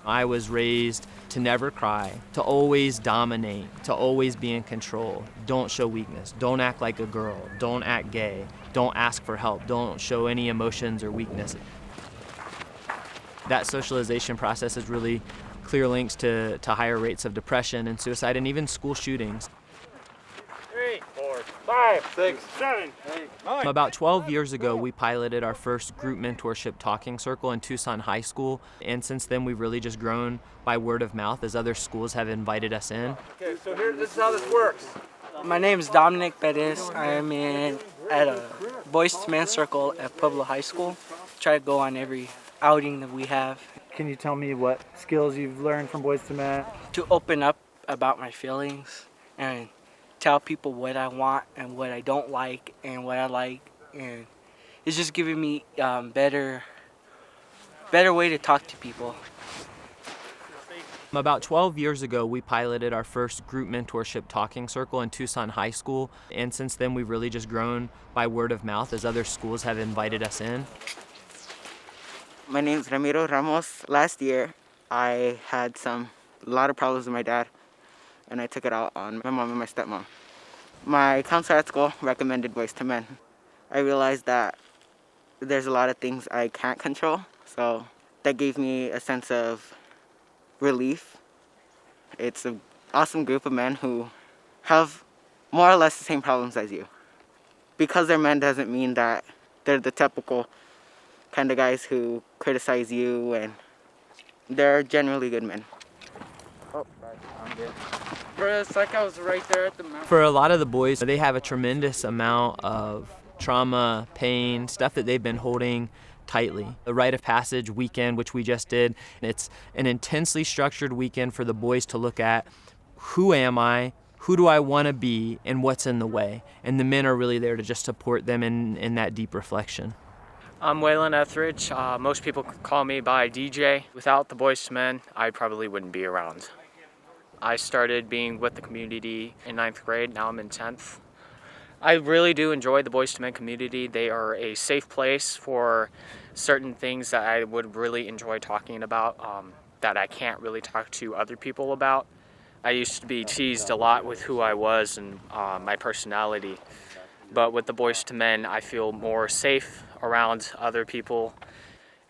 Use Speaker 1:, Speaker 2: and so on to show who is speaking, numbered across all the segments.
Speaker 1: I was raised to never cry, to always dominate, to always be in control. Don't show weakness. Don't act like a girl. Don't act gay. Don't ask for help. Don't show any emotions or weakness. That socialization process is really clear links to higher rates of depression and suicide and even school shootings.
Speaker 2: 3, 4, 5, 6, 7, 8, 9.
Speaker 1: About 12 years ago, we piloted our first group mentorship talking circle in Tucson High School. And since then, we've really just grown by word of mouth as other schools have invited us in.
Speaker 2: Okay, so this is how this works.
Speaker 3: My name is Dominic Perez. I am at a Boys to Men circle at Pueblo High School. Try to go on every outing that we have.
Speaker 4: Can you tell me what skills you've learned from Boys to Men?
Speaker 3: To open up about my feelings and tell people what I want and what I don't like and what I like, and it's just giving me better way to talk to people.
Speaker 1: About 12 years ago, we piloted our first group mentorship talking circle in Tucson High School. And since then, we've really just grown by word of mouth as other schools have invited us in.
Speaker 5: My name's Ramiro Ramos. Last year, I had a lot of problems with my dad, and I took it out on my mom and my stepmom. My counselor at school recommended Boys to Men. I realized that there's a lot of things I can't control, so that gave me a sense of relief. It's an awesome group of men who have more or less the same problems as you. Because they're men doesn't mean that they're the typical kind of guys who criticize you, and they're generally good men. Oh, sorry, I'm good.
Speaker 3: Bro, it's like I was right there at the mountain.
Speaker 1: For a lot of the boys, they have a tremendous amount of trauma, pain, stuff that they've been holding tightly. The Rite of Passage Weekend, which we just did, it's an intensely structured weekend for the boys to look at who am I, who do I want to be, and what's in the way. And the men are really there to just support them in that deep reflection.
Speaker 6: I'm Waylon Etheridge. Most people call me by DJ. Without the Boys to Men, I probably wouldn't be around. I started being with the community in 9th grade. Now I'm in 10th. I really do enjoy the Boys to Men community. They are a safe place for certain things that I would really enjoy talking about that I can't really talk to other people about. I used to be teased a lot with who I was and my personality. But with the Boys to Men, I feel more safe around other people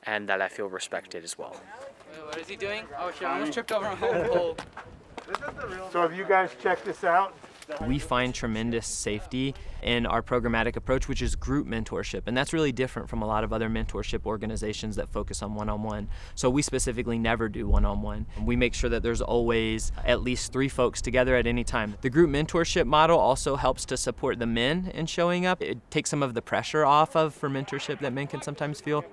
Speaker 6: and that I feel respected as well.
Speaker 3: What is he doing? Oh shit, I almost tripped over my whole pole.
Speaker 4: So have you guys checked this out?
Speaker 1: We find tremendous safety in our programmatic approach, which is group mentorship. And that's really different from a lot of other mentorship organizations that focus on one-on-one. So we specifically never do one-on-one. We make sure that there's always at least 3 folks together at any time. The group mentorship model also helps to support the men in showing up. It takes some of the pressure off for mentorship that men can sometimes feel.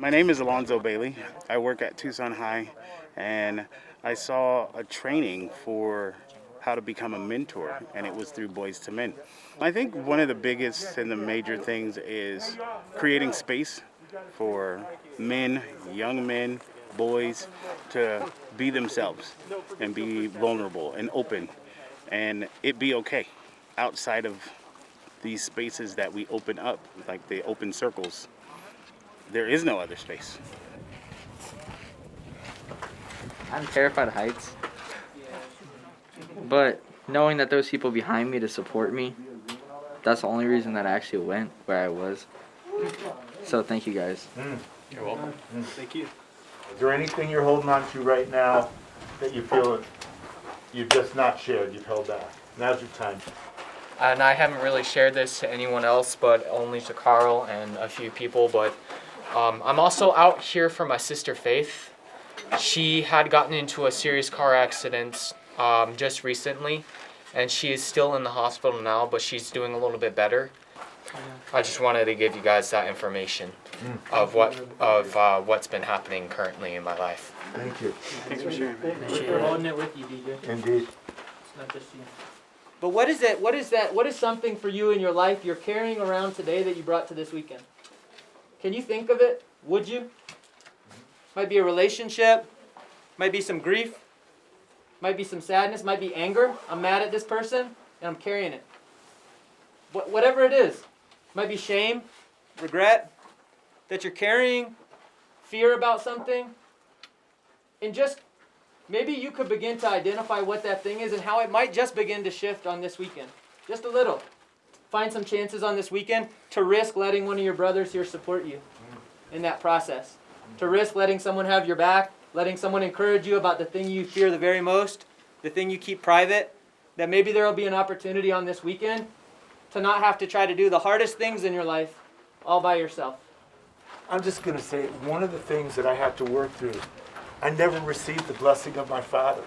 Speaker 7: My name is Alonzo Bailey. I work at Tucson High, and I saw a training for how to become a mentor, and it was through Boys to Men. I think one of the biggest and the major things is creating space for men, young men, boys to be themselves and be vulnerable and open, and it be okay outside of these spaces that we open up, like the open circles. There is no other space.
Speaker 8: I'm terrified of heights, but knowing that there's people behind me to support me, that's the only reason that I actually went where I was. So thank you guys.
Speaker 6: You're welcome.
Speaker 4: Thank you. Is there anything you're holding on to right now that you feel you've just not shared, you've held back? Now's your time.
Speaker 6: And I haven't really shared this to anyone else, but only to Carl and a few people. But I'm also out here for my sister Faith. She had gotten into a serious car accident just recently, and she is still in the hospital now, but she's doing a little bit better. I just wanted to give you guys that information of what's been happening currently in my life.
Speaker 4: Thank you.
Speaker 3: Thanks for sharing.
Speaker 1: We're holding it with you, DJ.
Speaker 4: Indeed.
Speaker 1: It's not just you. But what is it? What is that? What is something for you in your life you're carrying around today that you brought to this weekend? Can you think of it? Would you? Might be a relationship. Might be some grief. Might be some sadness. Might be anger. I'm mad at this person and I'm carrying it. Whatever it is. Might be shame, regret, that you're carrying, fear about something. And just maybe you could begin to identify what that thing is and how it might just begin to shift on this weekend. Just a little. Find some chances on this weekend to risk letting one of your brothers here support you in that process. To risk letting someone have your back, letting someone encourage you about the thing you fear the very most, the thing you keep private, that maybe there will be an opportunity on this weekend to not have to try to do the hardest things in your life all by yourself.
Speaker 4: I'm just going to say, one of the things that I had to work through, I never received the blessing of my father.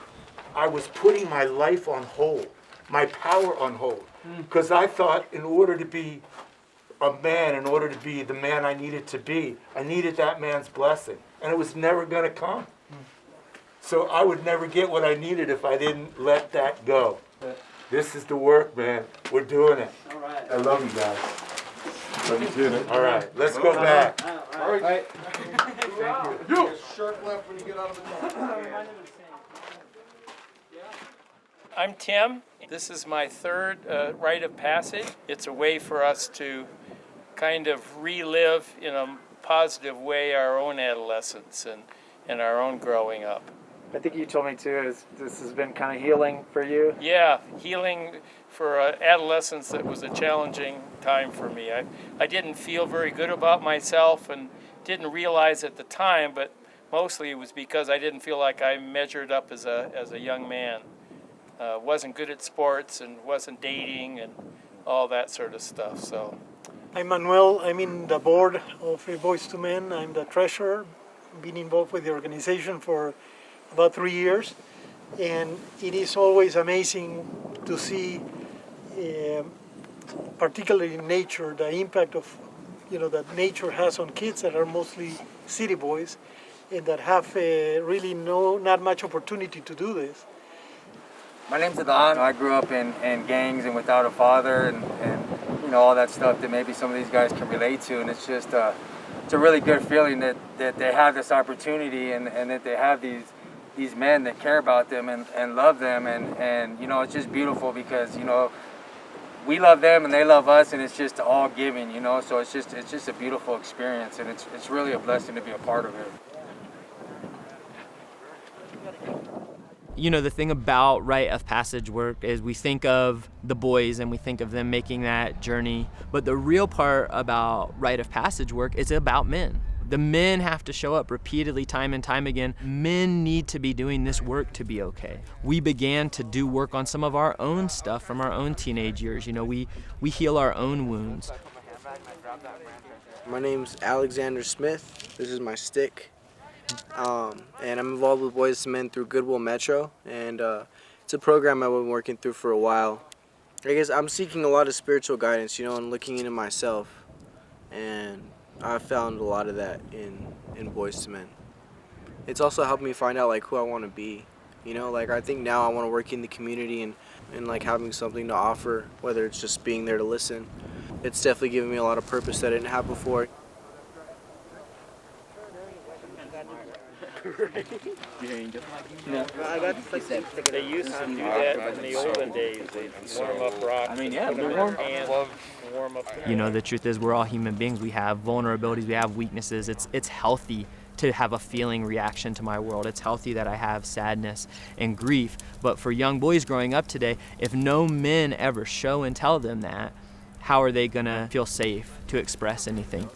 Speaker 4: I was putting my life on hold, my power on hold, because I thought in order to be a man, in order to be the man I needed to be, I needed that man's blessing, and it was never going to come. So I would never get what I needed if I didn't let that go. This is the work, man. We're doing it.
Speaker 1: All right.
Speaker 4: I love you guys. Love you too. All right, let's go back.
Speaker 1: All right.
Speaker 2: Thank you. Sharp left when you get out of the car.
Speaker 9: I'm Tim. This is my third rite of passage. It's a way for us to kind of relive in a positive way our own adolescence and our own growing up.
Speaker 10: I think you told me too, this has been kind of healing for you.
Speaker 9: Yeah, healing for adolescence. That was a challenging time for me. I didn't feel very good about myself and didn't realize at the time, but mostly it was because I didn't feel like I measured up as a young man. Wasn't good at sports and wasn't dating and all that sort of stuff. So,
Speaker 11: I'm Manuel. I'm in the board of Boys to Men. I'm the treasurer. Been involved with the organization for about 3 years, and it is always amazing to see, particularly in nature, the impact of that nature has on kids that are mostly city boys, and that have really not much opportunity to do this.
Speaker 12: My name's Adon. I grew up in gangs and without a father, and all that stuff that maybe some of these guys can relate to, and it's just it's a really good feeling that they have this opportunity and that they have these men that care about them and love them, and it's just beautiful because we love them and they love us, and it's just all giving, so it's just a beautiful experience, and it's really a blessing to be a part of it.
Speaker 1: The thing about rite of passage work is we think of the boys and we think of them making that journey, but the real part about rite of passage work is about men. The men have to show up repeatedly, time and time again. Men need to be doing this work to be okay. We began to do work on some of our own stuff from our own teenage years. We heal our own wounds.
Speaker 13: My name's Alexander Smith. This is my stick. And I'm involved with Boys to Men through Goodwill Metro, and it's a program I've been working through for a while. I guess I'm seeking a lot of spiritual guidance, and looking into myself, and I've found a lot of that in Boys to Men. It's also helped me find out who I want to be. I think now I want to work in the community and having something to offer, whether it's just being there to listen. It's definitely given me a lot of purpose that I didn't have before.
Speaker 2: No. They used to do that in the olden days. They'd warm up rocks. Warm up.
Speaker 1: The truth is we're all human beings. We have vulnerabilities, we have weaknesses. It's healthy to have a feeling reaction to my world. It's healthy that I have sadness and grief. But for young boys growing up today, if no men ever show and tell them that, how are they gonna feel safe to express anything?